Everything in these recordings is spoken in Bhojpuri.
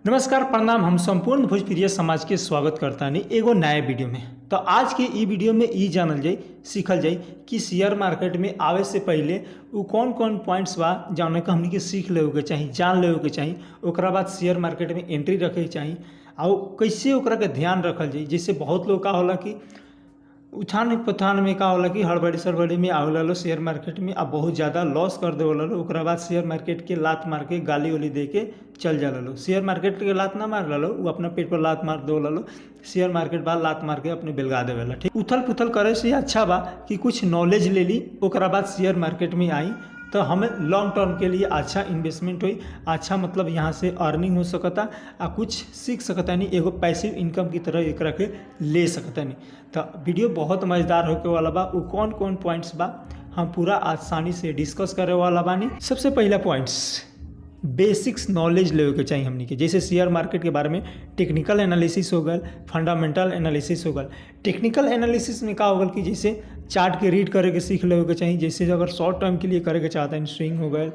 नमस्कार प्रणाम। हम संपूर्ण भोजपुरिया समाज के स्वागत करता नहीं एगो नया वीडियो में। तो आज के ई वीडियो में ई जानल जाए सीखल जाए कि शेयर मार्केट में आवे से पहले वो कौन कौन पॉइंट्स बा जौन के हमनी के सीख लेवे के चाही, जान लेवे के चाही। ओकरा बाद शेयर मार्केट में एंट्री रखे के चाही और कैसे ओकरा के ध्यान रखल जाए। जैसे बहुत लोग का होला कि उठान पठान में का होला कि हड़बड़ी सड़बड़ी में आवेला लो शेयर मार्केट में, अब बहुत ज़्यादा लॉस कर देवला लो। ओकरा बाद शेयर मार्केट के लात मार के गाली उली दे के चल जाला लो। शेयर मार्केट के लात ना मार लो, वो अपना पेट पर लात मार देवला लो। शेयर मार्केट बाद लात मार के अपने बेलगा देवेला। ठीक, उथल पुथल करे से अच्छा बा कि कुछ नॉलेज ले ली, ओकरा बाद शेयर मार्केट में आई तो हमें लॉन्ग टर्म के लिए अच्छा इन्वेस्टमेंट हुई। अच्छा मतलब यहाँ से अर्निंग हो सकता आ कुछ सीख सकता नहीं, एगो पैसिव इनकम की तरह एक के ले सकता नहीं। तो वीडियो बहुत मज़ेदार होके वाला बा। वो कौन कौन पॉइंट्स बा हम पूरा आसानी से डिस्कस करे वाला बानी। सबसे पहला पॉइंट्स बेसिक्स नॉलेज लेवे के चाहिए हमनी के। जैसे शेयर मार्केट के बारे में टेक्निकल एनालिसिस हो गल, फंडामेंटल एनालिसिस हो गल। टेक्निकल एनालिसिस में का हो गल कि जैसे चार्ट के रीड करे के सीख लेवे के चाहिए। जैसे अगर शॉर्ट टर्म के लिए करे के चाहता है, स्विंग हो गए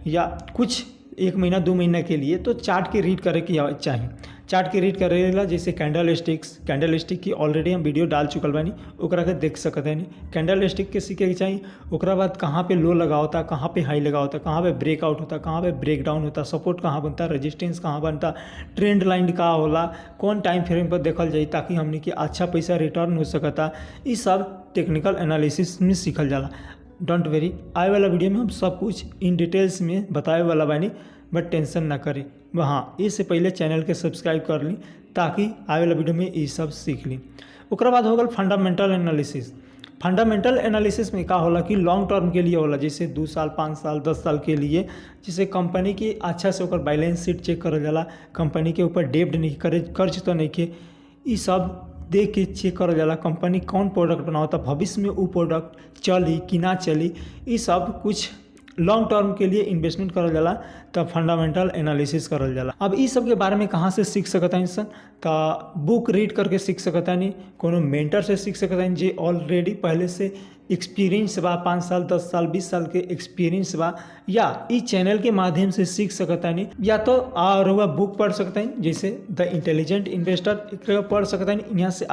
या कुछ 1 महीना 2 महीना के लिए, तो चार्ट के रीड करे के चाहिए। चार्ट के रीड करेला जैसे कैंडल स्टिक की ऑलरेडी हम वीडियो डाल चुकल बानी, ओकरा के देख सकते हैं। कैंडल स्टिक के सीखे के चाहिए। ओकरा बाद कहाँ पे लो लगा होता, कहाँ पे हाई लगा होता, कहाँ पे ब्रेकआउट होता, कहाँ पे ब्रेक डाउन होता, सपोर्ट कहाँ बनता, रेजिस्टेंस कहाँ बनता, ट्रेंड लाइन का होला, कौन टाइम फ्रेम पर देखल जाए ताकि हमने के अच्छा पैसा रिटर्न हो सकता। ये सब टेक्निकल एनालिसिस में सीखल जाला। डोंट वेरी, आए वाला वीडियो में हम सब कुछ इन डिटेल्स में बताए वाला बानी, बट टेंशन ना करें। हाँ, इससे पहले चैनल के सब्सक्राइब कर ली ताकि आए वाला वीडियो में ये सब सीख ली। ओकरा बाद हो गल फंडामेंटल एनालिसिस। फंडामेंटल एनालिसिस में का होला कि लॉन्ग टर्म के लिए होला, जैसे 2 साल 5 साल 10 साल के लिए। जैसे कंपनी की अच्छा से ओकर बैलेंस शीट चेक करल जाला, कंपनी के ऊपर डेब्ट नहीं करे, कर्ज तो नहीं के, ये सब देख के चेक करल जाला। कंपनी कौन प्रोडक्ट बनावता, भविष्य में वो प्रोडक्ट चली कि ना चली, ये सब कुछ लॉन्ग टर्म के लिए इन्वेस्टमेंट करल जाला। तब फंडामेंटल एनालिसिस करल जाला। अब इस सब के बारे में कहाँ से सीख सकता है इंसान? तो बुक रीड करके सीख सकता नहीं, कोनो मेंटर से सीख सकता है जो ऑलरेडी पहले से एक्सपीरियंस बा, 5 साल 10 साल 20 साल के एक्सपीरियंस बा, या इस चैनल के माध्यम से सीख सकता नहीं। या तो और वह बुक पढ़ सकता है जैसे द इंटेलिजेंट इन्वेस्टर पढ़ सकता है, यहाँ से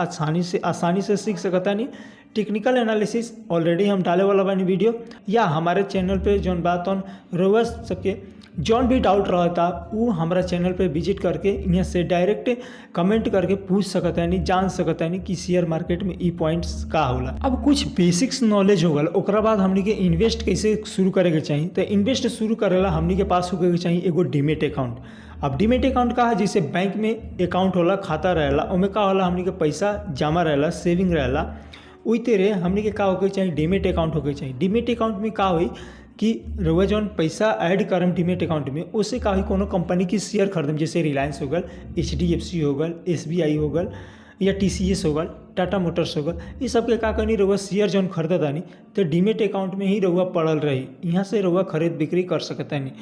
आसानी से सीख सकता नहीं। टेक्निकल एनालिसिस ऑलरेडी हम डाले वाला बानी वीडियो, या हमारे चैनल पे जौन बात ऑन रोज सबके जौन भी डाउट रहता वो हमारा चैनल पे विजिट करके यहाँ से डायरेक्ट कमेंट करके पूछ सकता है नहीं, जान सकता है नहीं कि शेयर मार्केट में ई पॉइंट्स का होला। अब कुछ बेसिक्स नॉलेज हो गल। ओकरा बाद हमनी के इन्वेस्ट कैसे शुरू करे के चाहिए। तो इन्वेस्ट शुरू करेला हमनी के पास होके चाहिए एगो डीमेट अकाउंट। अब डीमेट अकाउंट का है जैसे बैंक में अकाउंट होला, खाता रहेला, उनमें का होला हमनी के पैसा जमा रहेला, सेविंग रहेला। वही तरह हमनी के का होके चाहिए डीमेट अकाउंट होके चाहिए। डीमेट अकाउंट में का हुई कि रउआ जौन पैसा ऐड करम डीमेट अकाउंट में, उससे का हुई कोनो कंपनी की शेयर खरीदम, जैसे रिलायंस हो गल, HDFC हो गल, SBI हो गल, या TCS हो गल, टाटा मोटर्स हो गल। ये सब के का करनी रउआ शेयर जौन खरीदता नहीं तो डीमेट अकाउंट में ही रउआ पड़ल रही, यहाँ से रउआ खरीद बिक्री कर सकता नहीं।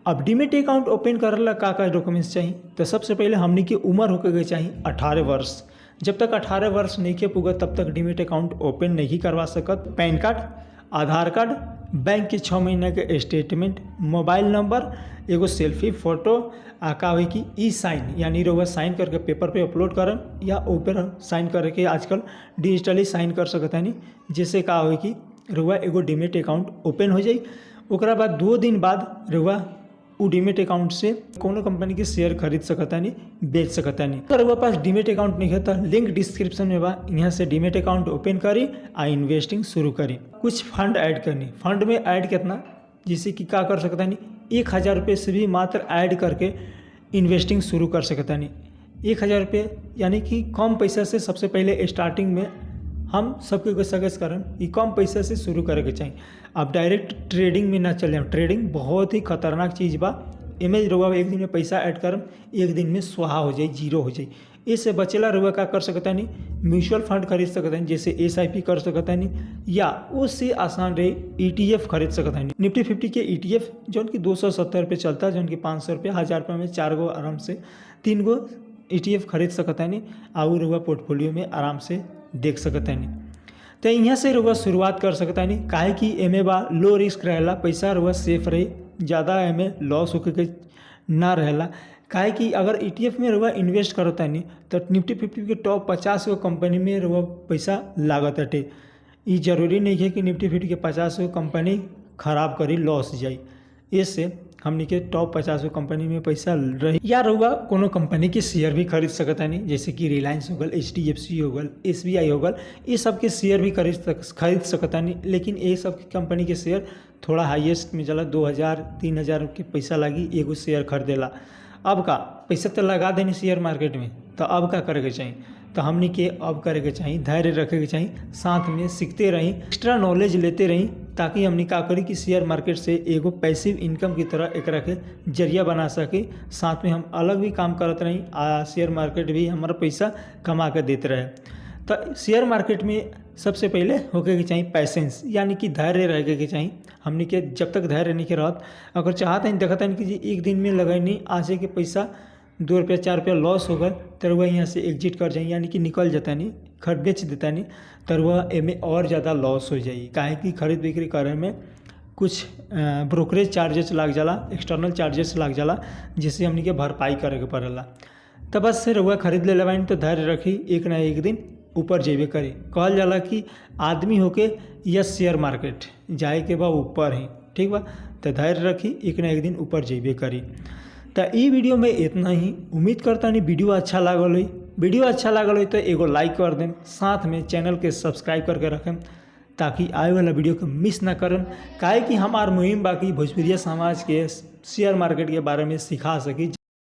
अब डीमेट अकाउंट ओपन करेला का डॉक्यूमेंट्स चाहिए? तो सबसे पहले हमनी की उम्र होके चाहिए 18 वर्ष। जब तक 18 वर्ष नहीं के पुगत तब तक डीमेट अकाउंट ओपन नहीं करवा सकत। पैन कार्ड, आधार कार्ड, बैंक के 6 महीने के स्टेटमेंट, मोबाइल नंबर, एगो सेल्फी फ़ोटो, का हुई कि ई साइन, यानी रउआ साइन करके पेपर पे अपलोड करम, या ऊपर साइन करके आजकल डिजिटली साइन कर सकता है नहीं, जिससे का हुई कि रउआ एगो डीमेट अकाउंट ओपन हो जाई। ओकरा बाद 2 दिन बाद रउआ वो डीमेट अकाउंट से कोनो कंपनी के शेयर खरीद सकता नहीं, बेच सकता नहीं। अगर वो पास डीमेट अकाउंट नहीं है तो लिंक डिस्क्रिप्शन में बा, यहाँ से डीमेट अकाउंट ओपन करी आ इन्वेस्टिंग शुरू करी। कुछ फंड ऐड करनी। फंड में ऐड कितना, जिससे कि क्या कर सकता नहीं, 1000 रुपये से भी मात्र ऐड करके इन्वेस्टिंग शुरू कर सकता नहीं। 1000 रुपये यानी कि कम पैसा से सबसे पहले स्टार्टिंग में हम सबके सजेस्ट करम कि कम पैसा से शुरू करे के चाहिए। अब डायरेक्ट ट्रेडिंग में ना चले। ट्रेडिंग बहुत ही खतरनाक चीज़ बा। इमेज रउआ 1 दिन में पैसा ऐड करम, 1 दिन में स्वाहा हो जाए, जीरो हो जाए। इससे बचेला रउआ का कर सकता नहीं, म्यूचुअल फंड खरीद सकता नहीं, जैसे SIP कर सकता नहीं, या उससे आसान रहे ETF खरीद सकता नहीं। निफ्टी 50 के ETF जौन की 270 रुपये चलता है, जौन की 500 रुपये, 1000 रुपये में 4 गो आराम से 3 गो ETF खरीद सकता नहीं, और रउआ पोर्टफोलियो में आराम से देख सकता नहीं। तो यहाँ से रउआ शुरुआत कर सकता नहीं, काहे कि एमे बा लो रिस्क रहेला, पैसा रउआ सेफ रही, ज़्यादा एमे लॉस होके के ना रहेला। काहे कि अगर ETF में रउआ इन्वेस्ट करतानी तो निफ्टी 50 के टॉप 50 गो कंपनी में रउआ पैसा लागत हटे। ई जरूरी नहीं है कि निफ्टी 50 के 50 गो कंपनी खराब करी लॉस जाई। इससे हमनी के टॉप 50 गो कंपनी में पैसा रही या रउआ कोनो कंपनी के शेयर भी खरीद सकतानी, जैसे कि रिलायंस हो गल, HDFC हो गल, SBI हो गल, ये सब के शेयर भी खरीद सकतानी। लेकिन ये सब कंपनी के शेयर थोड़ा हाईएस्ट में जाला 2000-3000 के पैसा लागी एगो शेयर खरीदेला। अब का पैसा तो लगा देनी शेयर मार्केट में, तो अब का करे के चाहिए? तो हमनी के अब करे के चाहिए धैर्य रखे के चाहिए, साथ में सीखते रही, एक्स्ट्रा नॉलेज लेते रही, ताकि हमनी का करी कि शेयर मार्केट से एगो पैसिव इनकम की तरह एकरा के जरिया बना सके। साथ में हम अलग भी काम करते रही, शेयर मार्केट भी हमारा पैसा कमा के देते रहे। तो शेयर मार्केट में सबसे पहले होके के चाहिए पैसेंस, यानी कि धैर्य रहे के चाहिए। हमनी के जब तक धैर्य नहीं के रहत, अगर चाहते हैं देखते हैं कि जी एक दिन में लगैनी आज के पैसा 2 रुपया 4 रुपया लॉस हो गल, तो वह यहाँ से एग्जिट कर जाए, यानी कि निकल जाता नहीं, खरीद बेच देता नहीं, तो वह एमें और ज़्यादा लॉस हो जाए। काहे कि खरीद बिक्री करे में कुछ ब्रोकरेज चार्जेस लग जाला, एक्सटर्नल चार्जेस लग जाला, जिससे हमनी के भरपाई करे के पड़ेला। तो बस से रउआ खरीद ले लेवानी तो धैर्य रखी, एक ना एक दिन ऊपर जेबे करे। कहल जाला कि आदमी होके या शेयर मार्केट जाए के बा ऊपर ही, ठीक बा? तो धैर्य रखी, एक ना एक दिन ऊपर जेबे करी। तो ई वीडियो में इतना ही। उम्मीद करता नहीं वीडियो अच्छा लागल हो। वीडियो अच्छा लागल हो तो एगो लाइक कर दें, साथ में चैनल के सब्सक्राइब करके रखें, ताकि आए वाला वीडियो को मिस ना करें। काहे कि हमार मुहिम बाकी भोजपुरिया समाज के शेयर मार्केट के बारे में सिखा सकी।